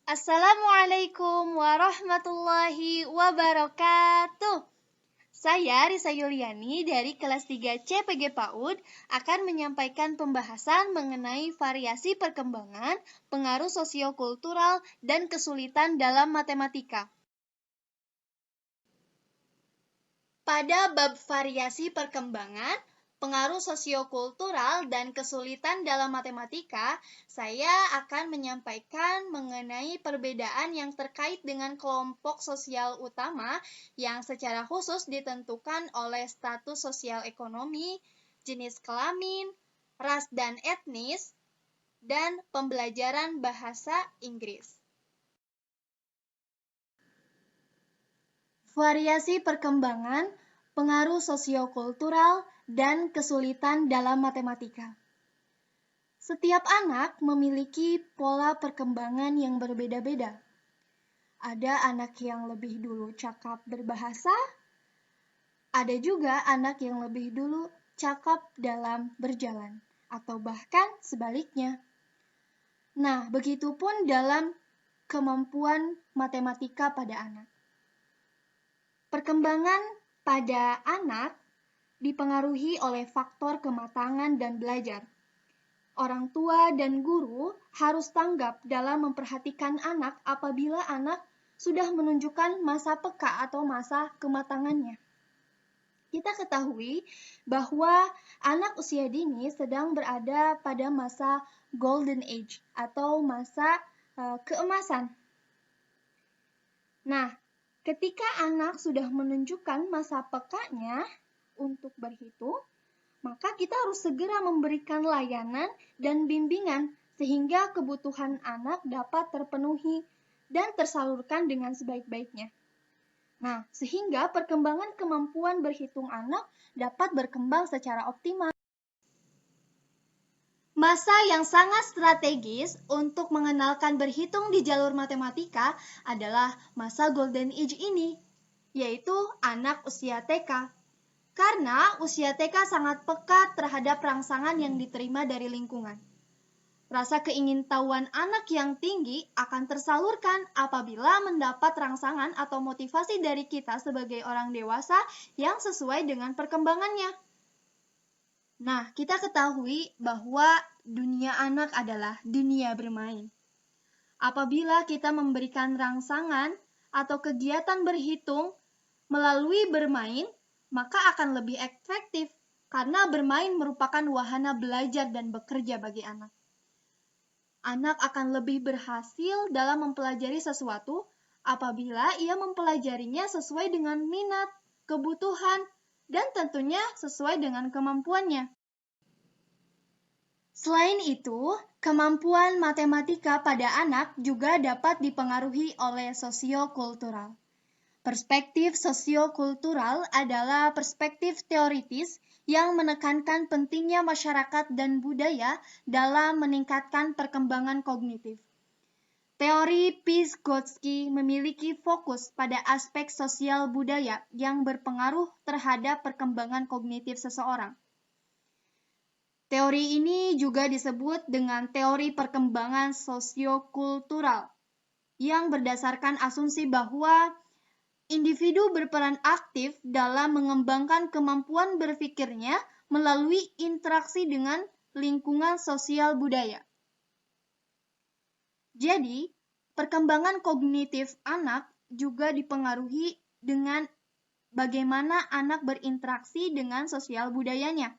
Assalamualaikum warahmatullahi wabarakatuh. Saya Risa Yuliani dari kelas 3 CPG PAUD akan menyampaikan pembahasan mengenai variasi perkembangan, pengaruh sosiokultural, dan kesulitan dalam matematika. Pada bab variasi perkembangan, pengaruh sosiokultural, dan kesulitan dalam matematika, saya akan menyampaikan mengenai perbedaan yang terkait dengan kelompok sosial utama yang secara khusus ditentukan oleh status sosial ekonomi, jenis kelamin, ras dan etnis, dan pembelajaran bahasa Inggris. Variasi perkembangan, pengaruh sosiokultural, dan kesulitan dalam matematika. Setiap anak memiliki pola perkembangan yang berbeda-beda. Ada anak yang lebih dulu cakap berbahasa, ada juga anak yang lebih dulu cakap dalam berjalan, atau bahkan sebaliknya. Nah, begitupun dalam kemampuan matematika pada anak. Perkembangan pada anak dipengaruhi oleh faktor kematangan dan belajar. Orang tua dan guru harus tanggap dalam memperhatikan anak apabila anak sudah menunjukkan masa peka atau masa kematangannya. Kita ketahui bahwa anak usia dini sedang berada pada masa golden age atau masa keemasan. Nah, ketika anak sudah menunjukkan masa pekanya untuk berhitung, maka kita harus segera memberikan layanan dan bimbingan sehingga kebutuhan anak dapat terpenuhi dan tersalurkan dengan sebaik-baiknya. Nah, sehingga perkembangan kemampuan berhitung anak dapat berkembang secara optimal. Masa yang sangat strategis untuk mengenalkan berhitung di jalur matematika adalah masa Golden Age ini, yaitu anak usia TK. Karena usia TK sangat peka terhadap rangsangan yang diterima dari lingkungan. Rasa keingintahuan anak yang tinggi akan tersalurkan apabila mendapat rangsangan atau motivasi dari kita sebagai orang dewasa yang sesuai dengan perkembangannya. Nah, kita ketahui bahwa dunia anak adalah dunia bermain. Apabila kita memberikan rangsangan atau kegiatan berhitung melalui bermain, maka akan lebih efektif karena bermain merupakan wahana belajar dan bekerja bagi anak. Anak akan lebih berhasil dalam mempelajari sesuatu apabila ia mempelajarinya sesuai dengan minat, kebutuhan, dan tentunya sesuai dengan kemampuannya. Selain itu, kemampuan matematika pada anak juga dapat dipengaruhi oleh sosiokultural. Perspektif sosiokultural adalah perspektif teoritis yang menekankan pentingnya masyarakat dan budaya dalam meningkatkan perkembangan kognitif. Teori Vygotsky memiliki fokus pada aspek sosial budaya yang berpengaruh terhadap perkembangan kognitif seseorang. Teori ini juga disebut dengan teori perkembangan sosiokultural yang berdasarkan asumsi bahwa individu berperan aktif dalam mengembangkan kemampuan berpikirnya melalui interaksi dengan lingkungan sosial budaya. Jadi, perkembangan kognitif anak juga dipengaruhi dengan bagaimana anak berinteraksi dengan sosial budayanya.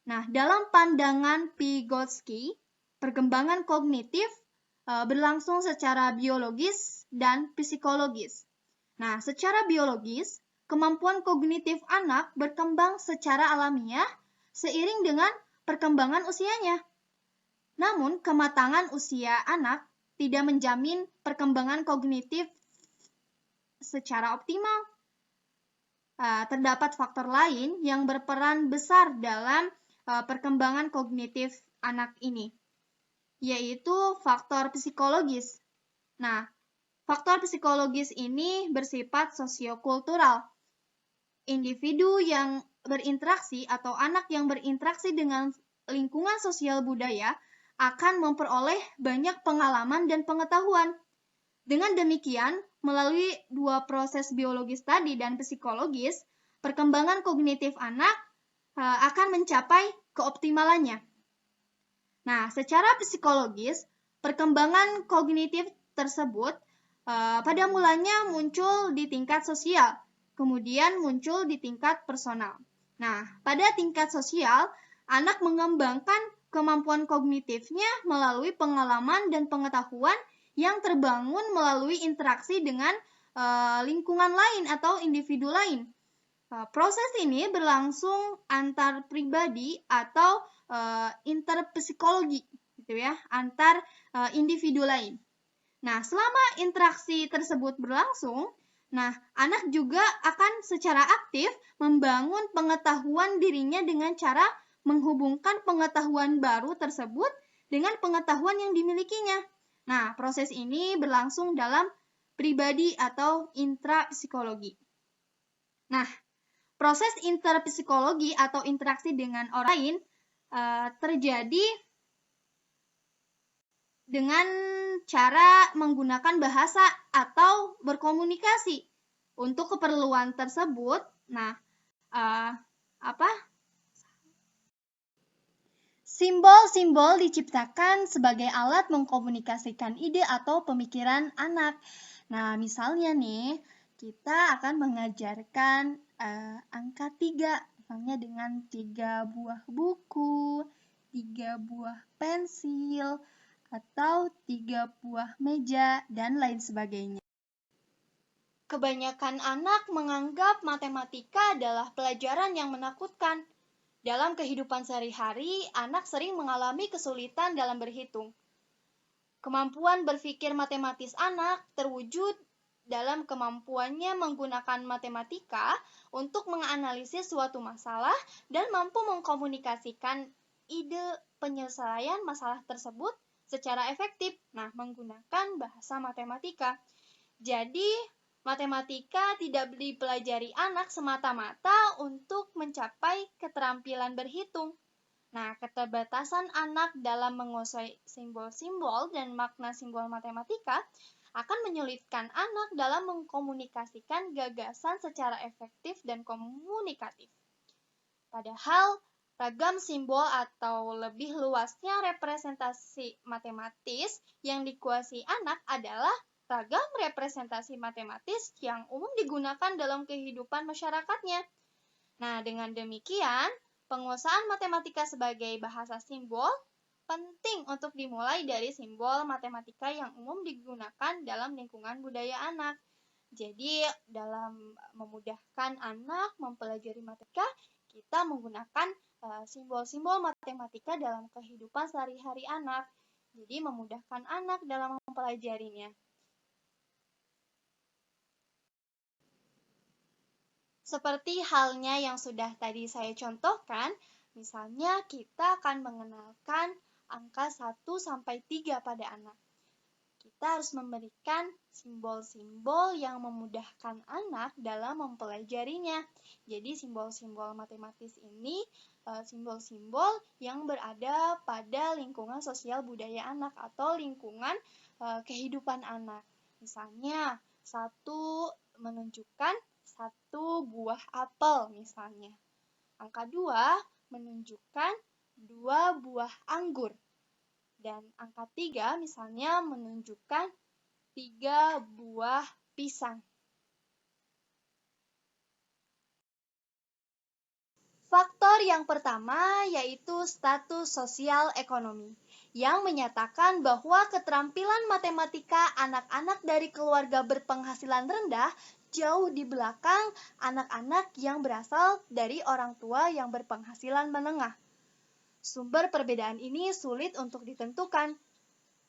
Nah, dalam pandangan Vygotsky, perkembangan kognitif berlangsung secara biologis dan psikologis. Nah, secara biologis, kemampuan kognitif anak berkembang secara alamiah seiring dengan perkembangan usianya. Namun, kematangan usia anak tidak menjamin perkembangan kognitif secara optimal. Terdapat faktor lain yang berperan besar dalam perkembangan kognitif anak ini, yaitu faktor psikologis. Nah, faktor psikologis ini bersifat sosiokultural. Individu yang berinteraksi atau anak yang berinteraksi dengan lingkungan sosial budaya akan memperoleh banyak pengalaman dan pengetahuan. Dengan demikian, melalui dua proses biologis tadi dan psikologis, perkembangan kognitif anak akan mencapai keoptimalannya. Nah, secara psikologis, perkembangan kognitif tersebut pada mulanya muncul di tingkat sosial, kemudian muncul di tingkat personal. Nah, pada tingkat sosial, anak mengembangkan kemampuan kognitifnya melalui pengalaman dan pengetahuan yang terbangun melalui interaksi dengan lingkungan lain atau individu lain. Proses ini berlangsung antar pribadi atau interpsikologi, gitu ya, antar individu lain. Nah, selama interaksi tersebut berlangsung, nah, anak juga akan secara aktif membangun pengetahuan dirinya dengan cara menghubungkan pengetahuan baru tersebut dengan pengetahuan yang dimilikinya. Nah, proses ini berlangsung dalam pribadi atau intrapsikologi. Nah, proses interpsikologi atau interaksi dengan orang lain terjadi dengan cara menggunakan bahasa atau berkomunikasi. Untuk keperluan tersebut, nah, simbol-simbol diciptakan sebagai alat mengkomunikasikan ide atau pemikiran anak. Nah, misalnya nih, kita akan mengajarkan angka 3, misalnya dengan 3 buah buku, 3 buah pensil, atau 3 buah meja, dan lain sebagainya. Kebanyakan anak menganggap matematika adalah pelajaran yang menakutkan. Dalam kehidupan sehari-hari, anak sering mengalami kesulitan dalam berhitung. Kemampuan berpikir matematis anak terwujud dalam kemampuannya menggunakan matematika untuk menganalisis suatu masalah dan mampu mengkomunikasikan ide penyelesaian masalah tersebut secara efektif, menggunakan bahasa matematika. Jadi, matematika tidak dipelajari anak semata-mata untuk mencapai keterampilan berhitung. Nah, keterbatasan anak dalam menguasai simbol-simbol dan makna simbol matematika akan menyulitkan anak dalam mengkomunikasikan gagasan secara efektif dan komunikatif. Padahal, ragam simbol atau lebih luasnya representasi matematis yang dikuasai anak adalah ragam representasi matematis yang umum digunakan dalam kehidupan masyarakatnya. Nah, dengan demikian, penguasaan matematika sebagai bahasa simbol penting untuk dimulai dari simbol matematika yang umum digunakan dalam lingkungan budaya anak. Jadi, dalam memudahkan anak mempelajari matematika, kita menggunakan simbol-simbol matematika dalam kehidupan sehari-hari anak. Jadi, memudahkan anak dalam mempelajarinya. Seperti halnya yang sudah tadi saya contohkan, misalnya kita akan mengenalkan angka 1 sampai 3 pada anak. Kita harus memberikan simbol-simbol yang memudahkan anak dalam mempelajarinya. Jadi simbol-simbol matematis ini simbol-simbol yang berada pada lingkungan sosial budaya anak atau lingkungan kehidupan anak. Misalnya, 1 menunjukkan 1 buah apel misalnya. Angka 2 menunjukkan 2 buah anggur. Dan angka 3 misalnya menunjukkan 3 buah pisang. Faktor yang pertama yaitu status sosial ekonomi, yang menyatakan bahwa keterampilan matematika anak-anak dari keluarga berpenghasilan rendah jauh di belakang anak-anak yang berasal dari orang tua yang berpenghasilan menengah. Sumber perbedaan ini sulit untuk ditentukan.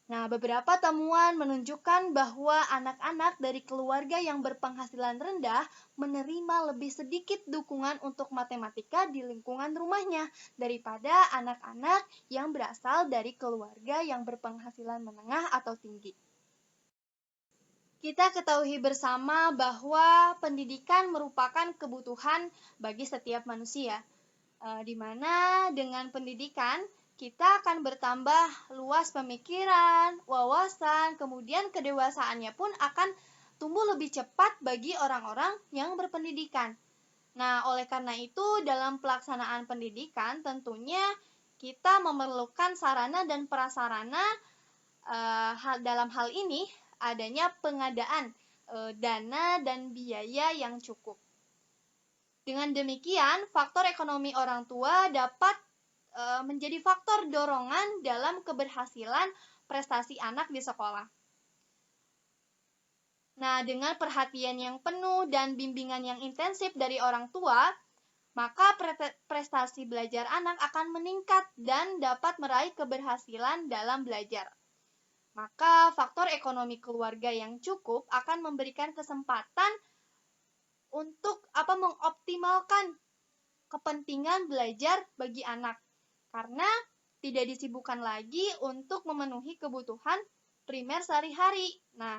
Nah, beberapa temuan menunjukkan bahwa anak-anak dari keluarga yang berpenghasilan rendah menerima lebih sedikit dukungan untuk matematika di lingkungan rumahnya daripada anak-anak yang berasal dari keluarga yang berpenghasilan menengah atau tinggi. Kita ketahui bersama bahwa pendidikan merupakan kebutuhan bagi setiap manusia, di mana dengan pendidikan kita akan bertambah luas pemikiran, wawasan, kemudian kedewasaannya pun akan tumbuh lebih cepat bagi orang-orang yang berpendidikan. Nah, oleh karena itu, dalam pelaksanaan pendidikan tentunya kita memerlukan sarana dan prasarana. Dalam hal ini adanya pengadaan dana dan biaya yang cukup. Dengan demikian, faktor ekonomi orang tua dapat menjadi faktor dorongan dalam keberhasilan prestasi anak di sekolah. Nah, dengan perhatian yang penuh dan bimbingan yang intensif dari orang tua, maka prestasi belajar anak akan meningkat dan dapat meraih keberhasilan dalam belajar. Maka faktor ekonomi keluarga yang cukup akan memberikan kesempatan untuk mengoptimalkan kepentingan belajar bagi anak. Karena tidak disibukkan lagi untuk memenuhi kebutuhan primer sehari-hari. Nah,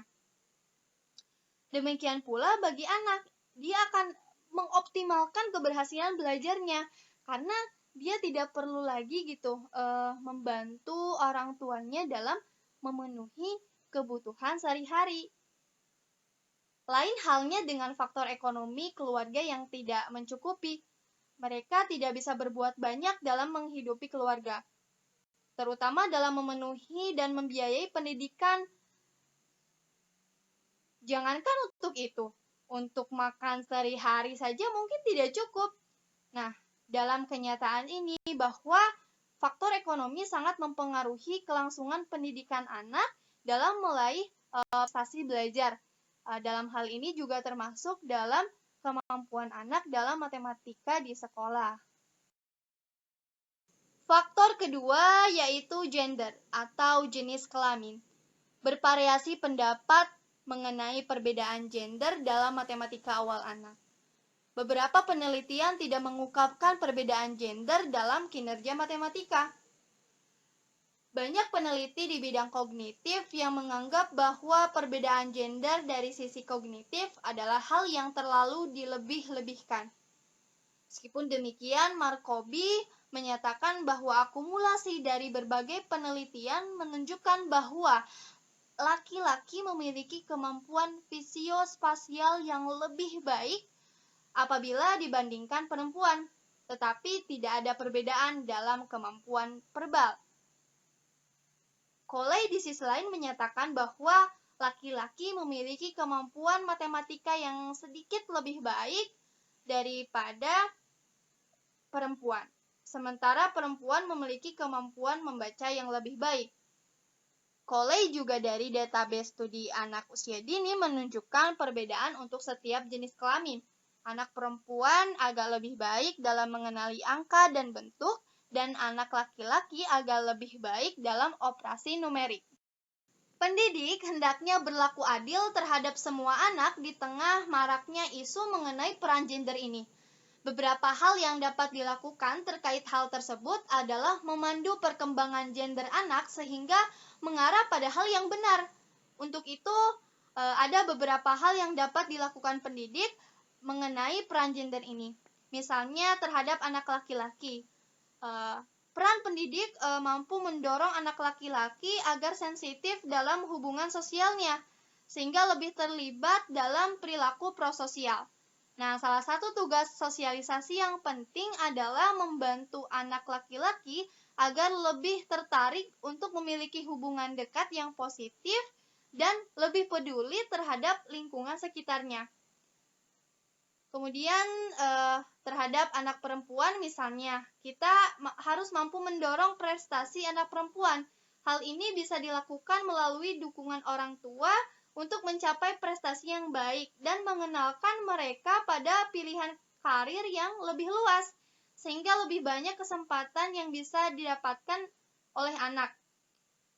demikian pula bagi anak, dia akan mengoptimalkan keberhasilan belajarnya karena dia tidak perlu lagi membantu orang tuanya dalam memenuhi kebutuhan sehari-hari. Lain halnya dengan faktor ekonomi keluarga yang tidak mencukupi. Mereka tidak bisa berbuat banyak dalam menghidupi keluarga, terutama dalam memenuhi dan membiayai pendidikan. Jangankan untuk itu, untuk makan sehari-hari saja mungkin tidak cukup. Nah, dalam kenyataan ini bahwa faktor ekonomi sangat mempengaruhi kelangsungan pendidikan anak dalam meraih prestasi belajar. Dalam hal ini juga termasuk dalam kemampuan anak dalam matematika di sekolah. Faktor kedua yaitu gender atau jenis kelamin. Bervariasi pendapat mengenai perbedaan gender dalam matematika awal anak. Beberapa penelitian tidak mengungkapkan perbedaan gender dalam kinerja matematika. Banyak peneliti di bidang kognitif yang menganggap bahwa perbedaan gender dari sisi kognitif adalah hal yang terlalu dilebih-lebihkan. Meskipun demikian, Markoby menyatakan bahwa akumulasi dari berbagai penelitian menunjukkan bahwa laki-laki memiliki kemampuan fisiospasial yang lebih baik apabila dibandingkan perempuan, tetapi tidak ada perbedaan dalam kemampuan verbal. Coley di sisi lain menyatakan bahwa laki-laki memiliki kemampuan matematika yang sedikit lebih baik daripada perempuan, sementara perempuan memiliki kemampuan membaca yang lebih baik. Coley juga dari database studi anak usia dini menunjukkan perbedaan untuk setiap jenis kelamin. Anak perempuan agak lebih baik dalam mengenali angka dan bentuk, dan anak laki-laki agak lebih baik dalam operasi numerik. Pendidik hendaknya berlaku adil terhadap semua anak di tengah maraknya isu mengenai peran gender ini. Beberapa hal yang dapat dilakukan terkait hal tersebut adalah memandu perkembangan gender anak sehingga mengarah pada hal yang benar. Untuk itu, ada beberapa hal yang dapat dilakukan pendidik mengenai peran gender ini. Misalnya terhadap anak laki-laki. Peran pendidik mampu mendorong anak laki-laki agar sensitif dalam hubungan sosialnya, sehingga lebih terlibat dalam perilaku prososial. Nah, salah satu tugas sosialisasi yang penting adalah membantu anak laki-laki agar lebih tertarik untuk memiliki hubungan dekat yang positif dan lebih peduli terhadap lingkungan sekitarnya. Kemudian terhadap anak perempuan misalnya, kita harus mampu mendorong prestasi anak perempuan. Hal ini bisa dilakukan melalui dukungan orang tua untuk mencapai prestasi yang baik dan mengenalkan mereka pada pilihan karir yang lebih luas, sehingga lebih banyak kesempatan yang bisa didapatkan oleh anak.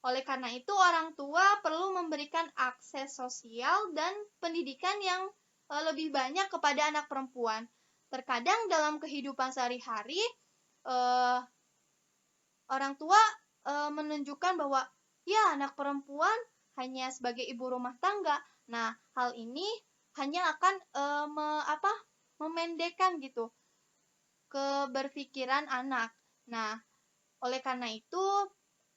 Oleh karena itu, orang tua perlu memberikan akses sosial dan pendidikan yang lebih banyak kepada anak perempuan. Terkadang dalam kehidupan sehari-hari, orang tua menunjukkan bahwa ya anak perempuan hanya sebagai ibu rumah tangga. Nah, hal ini hanya akan memendekkan keberpikiran anak. Nah, Oleh karena itu,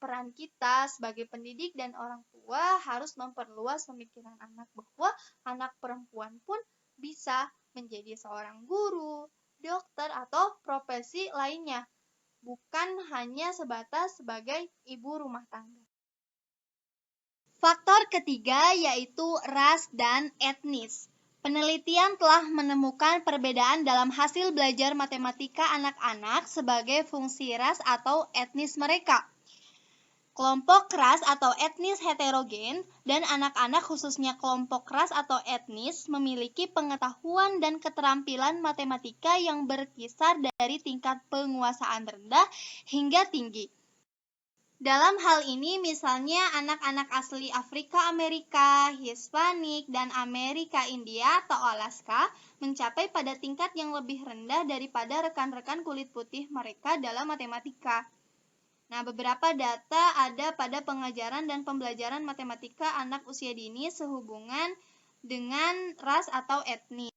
peran kita sebagai pendidik dan orang tua harus memperluas pemikiran anak bahwa anak perempuan pun bisa menjadi seorang guru, dokter, atau profesi lainnya, bukan hanya sebatas sebagai ibu rumah tangga. Faktor ketiga yaitu ras dan etnis. Penelitian telah menemukan perbedaan dalam hasil belajar matematika anak-anak sebagai fungsi ras atau etnis mereka. Kelompok ras atau etnis heterogen dan anak-anak khususnya kelompok ras atau etnis memiliki pengetahuan dan keterampilan matematika yang berkisar dari tingkat penguasaan rendah hingga tinggi. Dalam hal ini misalnya anak-anak asli Afrika Amerika, Hispanik, dan Amerika India atau Alaska mencapai pada tingkat yang lebih rendah daripada rekan-rekan kulit putih mereka dalam matematika. Nah, beberapa data ada pada pengajaran dan pembelajaran matematika anak usia dini sehubungan dengan ras atau etnis.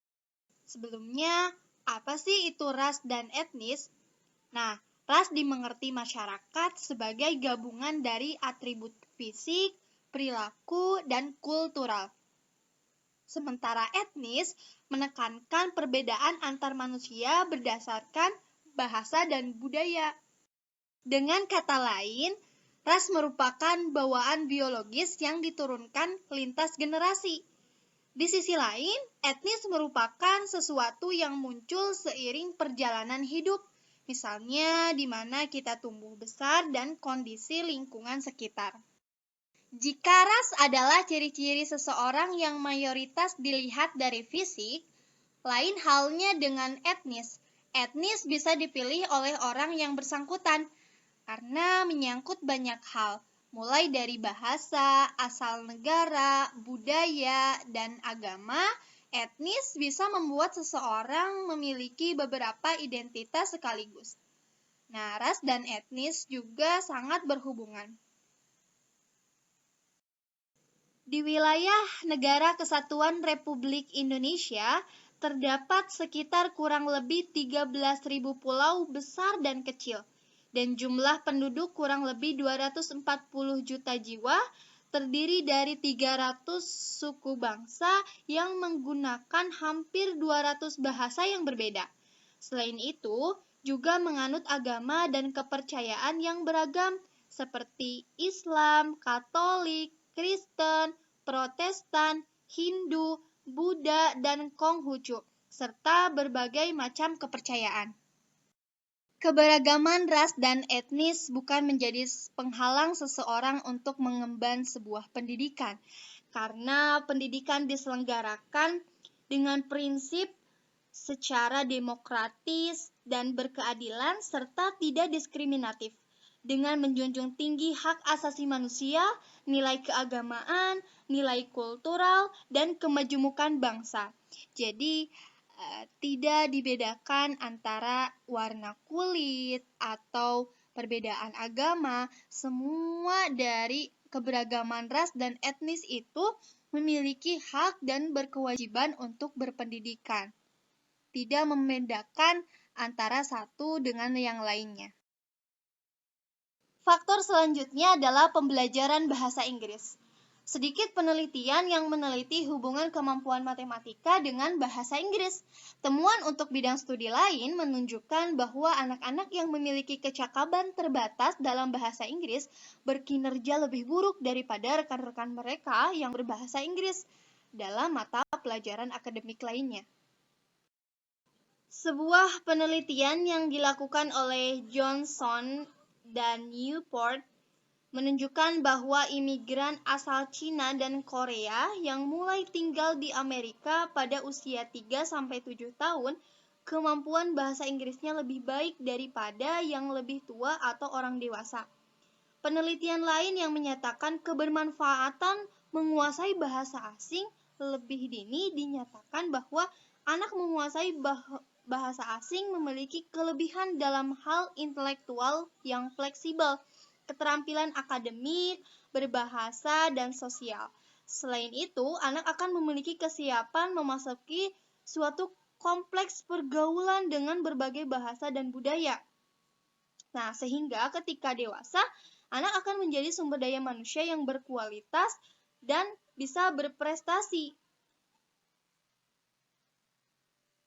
Sebelumnya, apa sih itu ras dan etnis? Nah, ras dimengerti masyarakat sebagai gabungan dari atribut fisik, perilaku, dan kultural. Sementara etnis menekankan perbedaan antar manusia berdasarkan bahasa dan budaya. Dengan kata lain, ras merupakan bawaan biologis yang diturunkan lintas generasi. Di sisi lain, etnis merupakan sesuatu yang muncul seiring perjalanan hidup. Misalnya, di mana kita tumbuh besar dan kondisi lingkungan sekitar. Jika ras adalah ciri-ciri seseorang yang mayoritas dilihat dari fisik, lain halnya dengan etnis. Etnis bisa dipilih oleh orang yang bersangkutan karena menyangkut banyak hal, mulai dari bahasa, asal negara, budaya, dan agama. Etnis bisa membuat seseorang memiliki beberapa identitas sekaligus. Nah, ras dan etnis juga sangat berhubungan. Di wilayah Negara Kesatuan Republik Indonesia, terdapat sekitar kurang lebih 13.000 pulau besar dan kecil, dan jumlah penduduk kurang lebih 240 juta jiwa, terdiri dari 300 suku bangsa yang menggunakan hampir 200 bahasa yang berbeda. Selain itu, juga menganut agama dan kepercayaan yang beragam, seperti Islam, Katolik, Kristen, Protestan, Hindu, Buddha, dan Konghucu, serta berbagai macam kepercayaan. Keberagaman ras dan etnis bukan menjadi penghalang seseorang untuk mengemban sebuah pendidikan, karena pendidikan diselenggarakan dengan prinsip secara demokratis dan berkeadilan serta tidak diskriminatif, dengan menjunjung tinggi hak asasi manusia, nilai keagamaan, nilai kultural, dan kemajemukan bangsa. Jadi, tidak dibedakan antara warna kulit atau perbedaan agama. Semua dari keberagaman ras dan etnis itu memiliki hak dan berkewajiban untuk berpendidikan, tidak membedakan antara satu dengan yang lainnya. Faktor selanjutnya adalah pembelajaran bahasa Inggris. Sedikit penelitian yang meneliti hubungan kemampuan matematika dengan bahasa Inggris. Temuan untuk bidang studi lain menunjukkan bahwa anak-anak yang memiliki kecakapan terbatas dalam bahasa Inggris berkinerja lebih buruk daripada rekan-rekan mereka yang berbahasa Inggris dalam mata pelajaran akademik lainnya. Sebuah penelitian yang dilakukan oleh Johnson dan Newport menunjukkan bahwa imigran asal Cina dan Korea yang mulai tinggal di Amerika pada usia 3-7 tahun, kemampuan bahasa Inggrisnya lebih baik daripada yang lebih tua atau orang dewasa. Penelitian lain yang menyatakan kebermanfaatan menguasai bahasa asing lebih dini dinyatakan bahwa anak menguasai bahasa asing memiliki kelebihan dalam hal intelektual yang fleksibel, keterampilan akademik, berbahasa, dan sosial. Selain itu, anak akan memiliki kesiapan memasuki suatu kompleks pergaulan dengan berbagai bahasa dan budaya. Nah, sehingga ketika dewasa, anak akan menjadi sumber daya manusia yang berkualitas dan bisa berprestasi.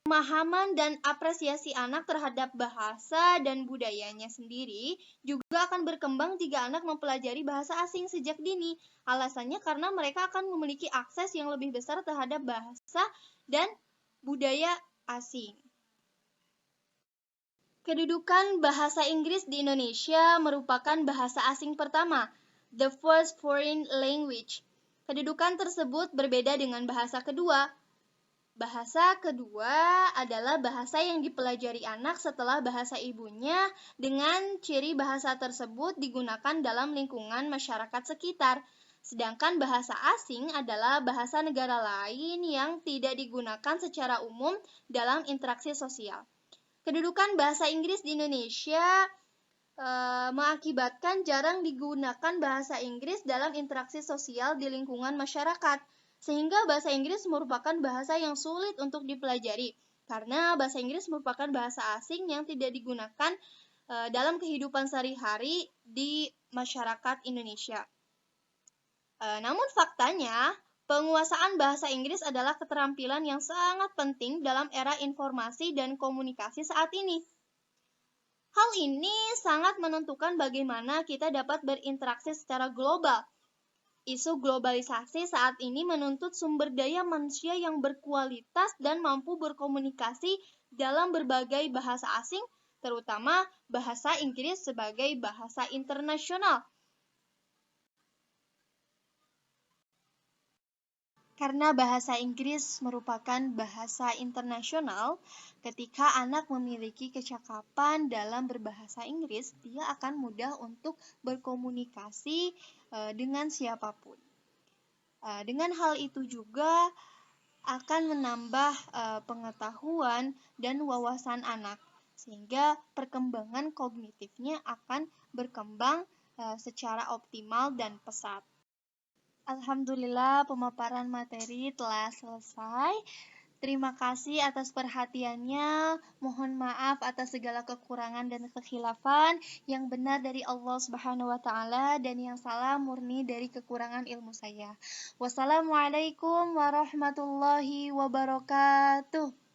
Pemahaman dan apresiasi anak terhadap bahasa dan budayanya sendiri juga akan berkembang jika anak mempelajari bahasa asing sejak dini. Alasannya karena mereka akan memiliki akses yang lebih besar terhadap bahasa dan budaya asing. Kedudukan bahasa Inggris di Indonesia merupakan bahasa asing pertama, the first foreign language. Kedudukan tersebut berbeda dengan bahasa kedua. Bahasa kedua adalah bahasa yang dipelajari anak setelah bahasa ibunya dengan ciri bahasa tersebut digunakan dalam lingkungan masyarakat sekitar. Sedangkan bahasa asing adalah bahasa negara lain yang tidak digunakan secara umum dalam interaksi sosial. Kedudukan bahasa Inggris di Indonesia mengakibatkan jarang digunakan bahasa Inggris dalam interaksi sosial di lingkungan masyarakat. Sehingga bahasa Inggris merupakan bahasa yang sulit untuk dipelajari, karena bahasa Inggris merupakan bahasa asing yang tidak digunakan dalam kehidupan sehari-hari di masyarakat Indonesia. Namun faktanya, penguasaan bahasa Inggris adalah keterampilan yang sangat penting dalam era informasi dan komunikasi saat ini. Hal ini sangat menentukan bagaimana kita dapat berinteraksi secara global. Isu globalisasi saat ini menuntut sumber daya manusia yang berkualitas dan mampu berkomunikasi dalam berbagai bahasa asing, terutama bahasa Inggris sebagai bahasa internasional. Karena bahasa Inggris merupakan bahasa internasional, ketika anak memiliki kecakapan dalam berbahasa Inggris, dia akan mudah untuk berkomunikasi dengan siapapun. Dengan hal itu juga akan menambah pengetahuan dan wawasan anak, sehingga perkembangan kognitifnya akan berkembang secara optimal dan pesat. Alhamdulillah, pemaparan materi telah selesai. Terima kasih atas perhatiannya. Mohon maaf atas segala kekurangan dan kekhilafan. Yang benar dari Allah Subhanahu wa taala dan yang salah murni dari kekurangan ilmu saya. Wassalamualaikum warahmatullahi wabarakatuh.